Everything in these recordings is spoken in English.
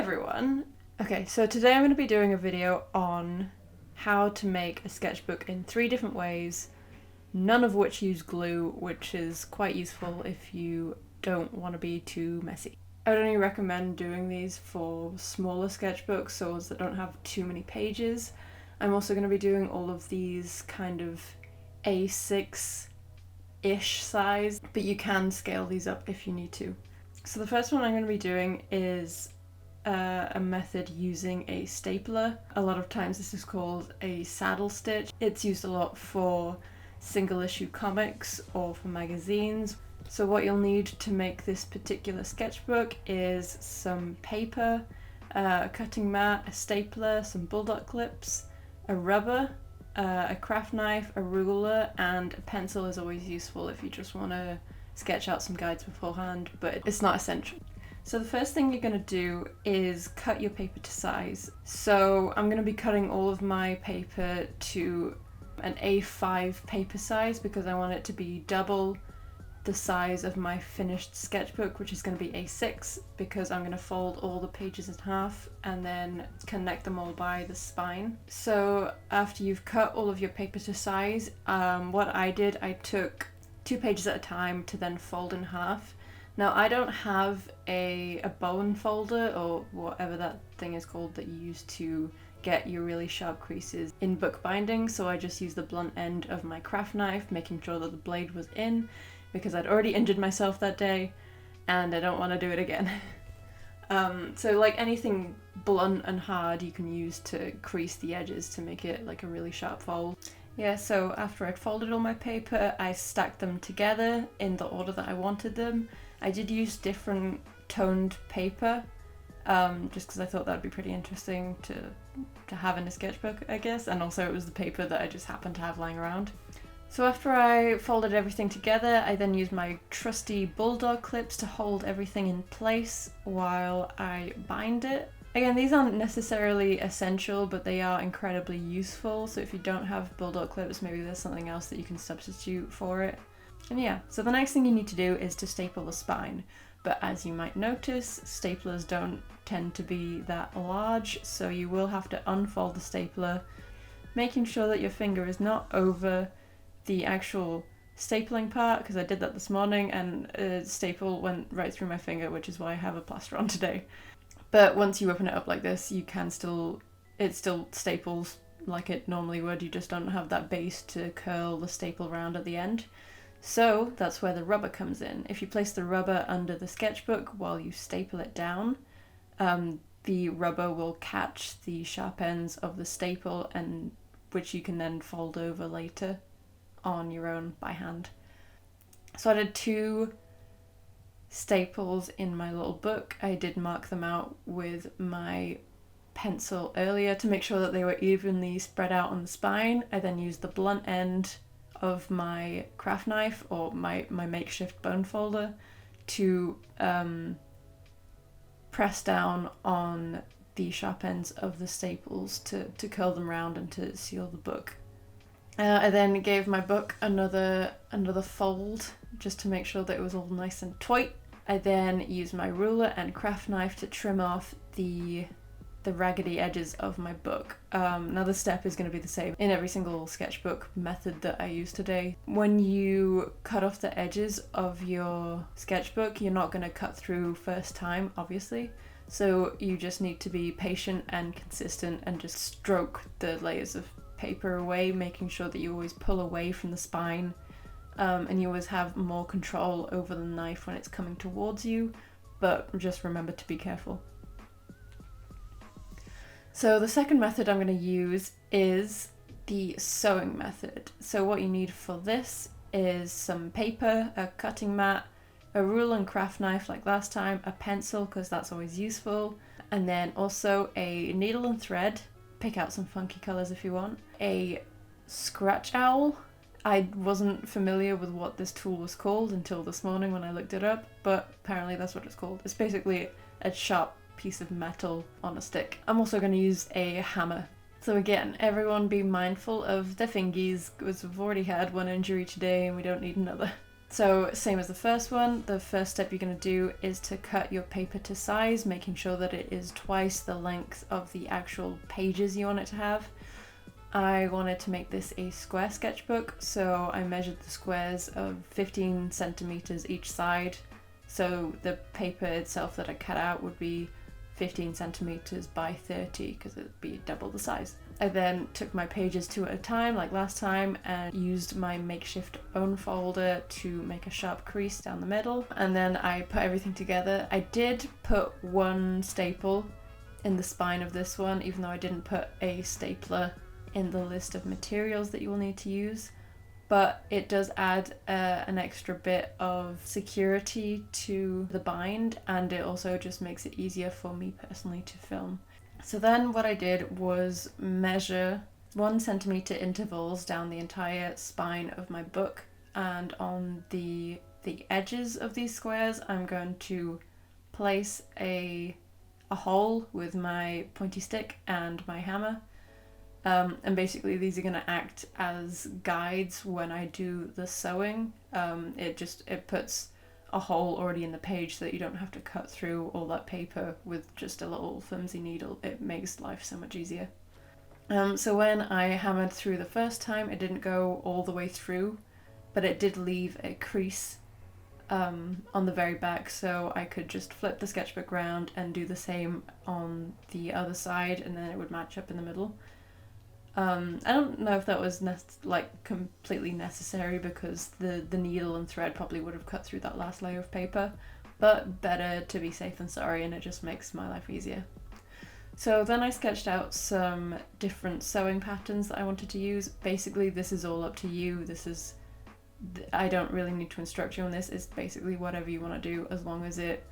everyone! Okay, so today I'm going to be doing a video on how to make a sketchbook in 3 different ways, none of which use glue, which is quite useful if you don't want to be too messy. I would only recommend doing these for smaller sketchbooks, so ones that don't have too many pages. I'm also going to be doing all of these kind of A6-ish size, but you can scale these up if you need to. So the first one I'm going to be doing is a method using a stapler. A lot of times this is called a saddle stitch. It's used a lot for single issue comics or for magazines. So what you'll need to make this particular sketchbook is some paper, a cutting mat, a stapler, some bulldog clips, a rubber, a craft knife, a ruler, and a pencil is always useful if you just want to sketch out some guides beforehand, but it's not essential. So the first thing you're going to do is cut your paper to size. So I'm going to be cutting all of my paper to an A5 paper size because I want it to be double the size of my finished sketchbook, which is going to be A6, because I'm going to fold all the pages in half and then connect them all by the spine. So after you've cut all of your paper to size, what I did, I took 2 pages at a time to then fold in half. Now I don't have a bone folder or whatever that thing is called that you use to get your really sharp creases in bookbinding, so I just used the blunt end of my craft knife, making sure that the blade was in, because I'd already injured myself that day and I don't want to do it again. So like anything blunt and hard you can use to crease the edges to make it like a really sharp fold. Yeah, so after I'd folded all my paper, I stacked them together in the order that I wanted them. I did use different toned paper, just because I thought that'd be pretty interesting to have in a sketchbook, I guess, and also it was the paper that I just happened to have lying around. So after I folded everything together, I then used my trusty bulldog clips to hold everything in place while I bind it. Again, these aren't necessarily essential, but they are incredibly useful, so if you don't have bulldog clips, maybe there's something else that you can substitute for it. And yeah, so the next thing you need to do is to staple the spine. But as you might notice, staplers don't tend to be that large, so you will have to unfold the stapler, making sure that your finger is not over the actual stapling part, because I did that this morning and a staple went right through my finger, which is why I have a plaster on today. But once you open it up like this, you can it still staples like it normally would, you just don't have that base to curl the staple round at the end. So that's where the rubber comes in. If you place the rubber under the sketchbook while you staple it down, the rubber will catch the sharp ends of the staple, and which you can then fold over later on your own by hand. So I did 2 staples in my little book. I did mark them out with my pencil earlier to make sure that they were evenly spread out on the spine. I then used the blunt end of my craft knife or my makeshift bone folder to press down on the sharp ends of the staples to curl them round and to seal the book. I then gave my book another fold just to make sure that it was all nice and tight. I then used my ruler and craft knife to trim off the raggedy edges of my book. Now this step is going to be the same in every single sketchbook method that I use today. When you cut off the edges of your sketchbook, you're not going to cut through first time, obviously. So you just need to be patient and consistent and just stroke the layers of paper away, making sure that you always pull away from the spine, and you always have more control over the knife when it's coming towards you, but just remember to be careful. So the second method I'm going to use is the sewing method. So what you need for this is some paper, a cutting mat, a ruler and craft knife like last time, a pencil because that's always useful, and then also a needle and thread. Pick out some funky colours if you want. A scratch owl. I wasn't familiar with what this tool was called until this morning when I looked it up, but apparently that's what it's called. It's basically a sharp piece of metal on a stick. I'm also going to use a hammer. So again, everyone be mindful of their fingies, because we've already had one injury today and we don't need another. So same as the first one, the first step you're going to do is to cut your paper to size, making sure that it is twice the length of the actual pages you want it to have. I wanted to make this a square sketchbook, so I measured the squares of 15 centimeters each side. So the paper itself that I cut out would be 15 centimeters by 30 because it'd be double the size. I then took my pages two at a time like last time and used my makeshift bone folder to make a sharp crease down the middle, and then I put everything together. I did put one staple in the spine of this one, even though I didn't put a stapler in the list of materials that you will need to use, but it does add an extra bit of security to the bind, and it also just makes it easier for me personally to film. So then what I did was measure 1 centimeter intervals down the entire spine of my book, and on the edges of these squares I'm going to place a hole with my pointy stick and my hammer. And basically these are going to act as guides when I do the sewing. It puts a hole already in the page so that you don't have to cut through all that paper with just a little flimsy needle. It makes life so much easier. So when I hammered through the first time, it didn't go all the way through, but it did leave a crease on the very back, so I could just flip the sketchbook round and do the same on the other side, and then it would match up in the middle. I don't know if that was completely necessary, because the needle and thread probably would have cut through that last layer of paper, but better to be safe than sorry, and it just makes my life easier. So then I sketched out some different sewing patterns that I wanted to use. Basically this is all up to you. I don't really need to instruct you on this. It's basically whatever you want to do, as long as it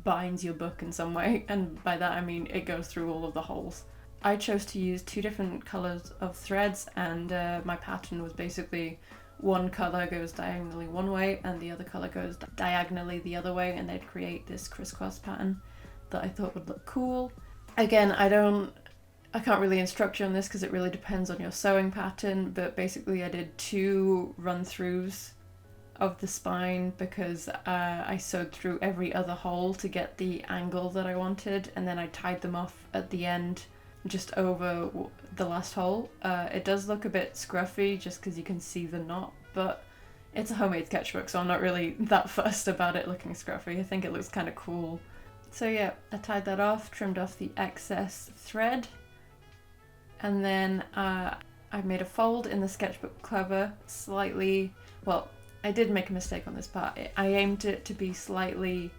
binds your book in some way, and by that I mean it goes through all of the holes. I chose to use 2 different colours of threads, and my pattern was basically one colour goes diagonally one way and the other colour goes diagonally the other way, and they'd create this crisscross pattern that I thought would look cool. Again, I can't really instruct you on this because it really depends on your sewing pattern, but basically I did 2 run-throughs of the spine because I sewed through every other hole to get the angle that I wanted, and then I tied them off at the end just over the last hole. It does look a bit scruffy just because you can see the knot, but it's a homemade sketchbook, so I'm not really that fussed about it looking scruffy. I think it looks kind of cool. So yeah, I tied that off, trimmed off the excess thread, and then I made a fold in the sketchbook cover slightly. Well, I did make a mistake on this part. I aimed it to be slightly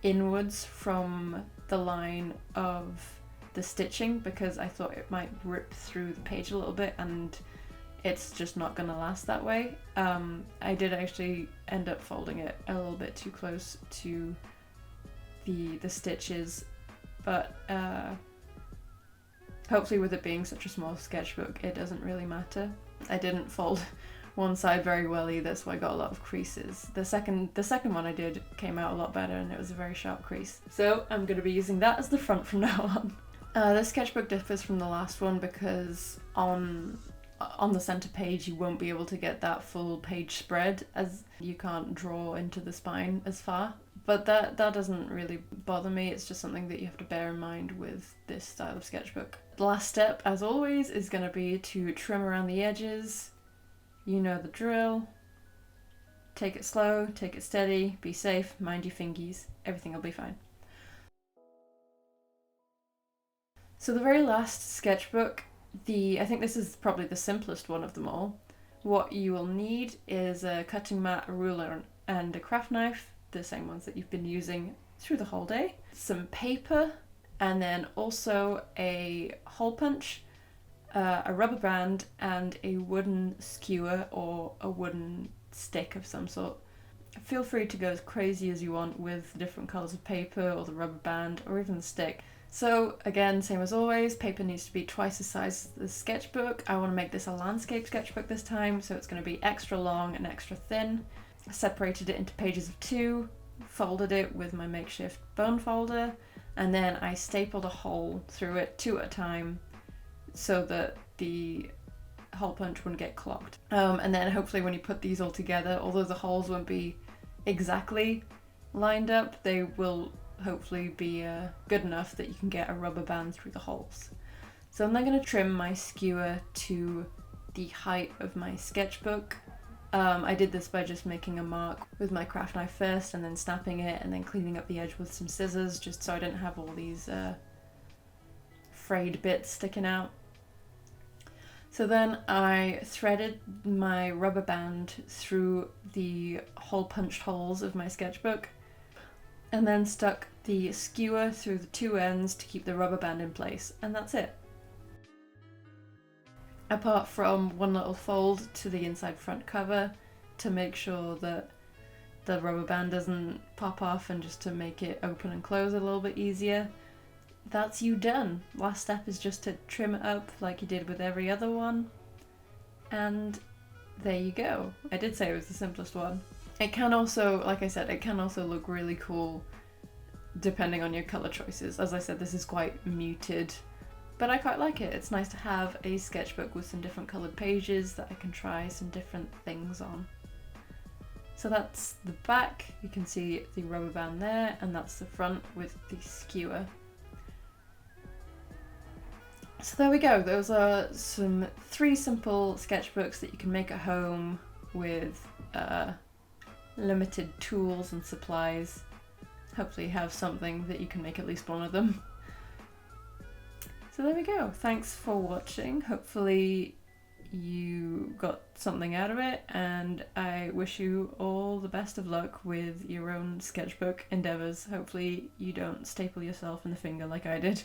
inwards from the line of the stitching because I thought it might rip through the page a little bit, and it's just not gonna last that way. I did actually end up folding it a little bit too close to the stitches, but hopefully with it being such a small sketchbook it doesn't really matter. I didn't fold one side very well either, so I got a lot of creases. The second one I did came out a lot better, and it was a very sharp crease. So I'm going to be using that as the front from now on. The sketchbook differs from the last one because on the center page you won't be able to get that full page spread, as you can't draw into the spine as far. But that doesn't really bother me. It's just something that you have to bear in mind with this style of sketchbook. The last step, as always, is going to be to trim around the edges. You know the drill. Take it slow, take it steady, be safe, mind your fingies. Everything will be fine. So the very last sketchbook, I think this is probably the simplest one of them all. What you will need is a cutting mat, a ruler, and a craft knife, the same ones that you've been using through the whole day. Some paper, and then also a hole punch, a rubber band, and a wooden skewer or a wooden stick of some sort. Feel free to go as crazy as you want with different colours of paper or the rubber band or even the stick. So again, same as always, paper needs to be twice the size of the sketchbook. I want to make this a landscape sketchbook this time, so it's going to be extra long and extra thin. I separated it into pages of 2, folded it with my makeshift bone folder, and then I stapled a hole through it 2 at a time so that the hole punch wouldn't get clogged. And then hopefully when you put these all together, although the holes won't be exactly lined up, they will hopefully be good enough that you can get a rubber band through the holes. So I'm then going to trim my skewer to the height of my sketchbook. I did this by just making a mark with my craft knife first and then snapping it and then cleaning up the edge with some scissors just so I didn't have all these frayed bits sticking out. So then I threaded my rubber band through the hole punched holes of my sketchbook and then stuck the skewer through the two ends to keep the rubber band in place, and that's it. Apart from one little fold to the inside front cover to make sure that the rubber band doesn't pop off and just to make it open and close a little bit easier, that's you done. Last step is just to trim it up like you did with every other one, and there you go. I did say it was the simplest one. It can also, like I said, it can also look really cool depending on your colour choices. As I said, this is quite muted, but I quite like it. It's nice to have a sketchbook with some different coloured pages that I can try some different things on. So that's the back, you can see the rubber band there, and that's the front with the skewer. So there we go, those are some 3 simple sketchbooks that you can make at home with limited tools and supplies. Hopefully you have something that you can make at least one of them. So there we go, thanks for watching. Hopefully you got something out of it, and I wish you all the best of luck with your own sketchbook endeavours. Hopefully you don't staple yourself in the finger like I did.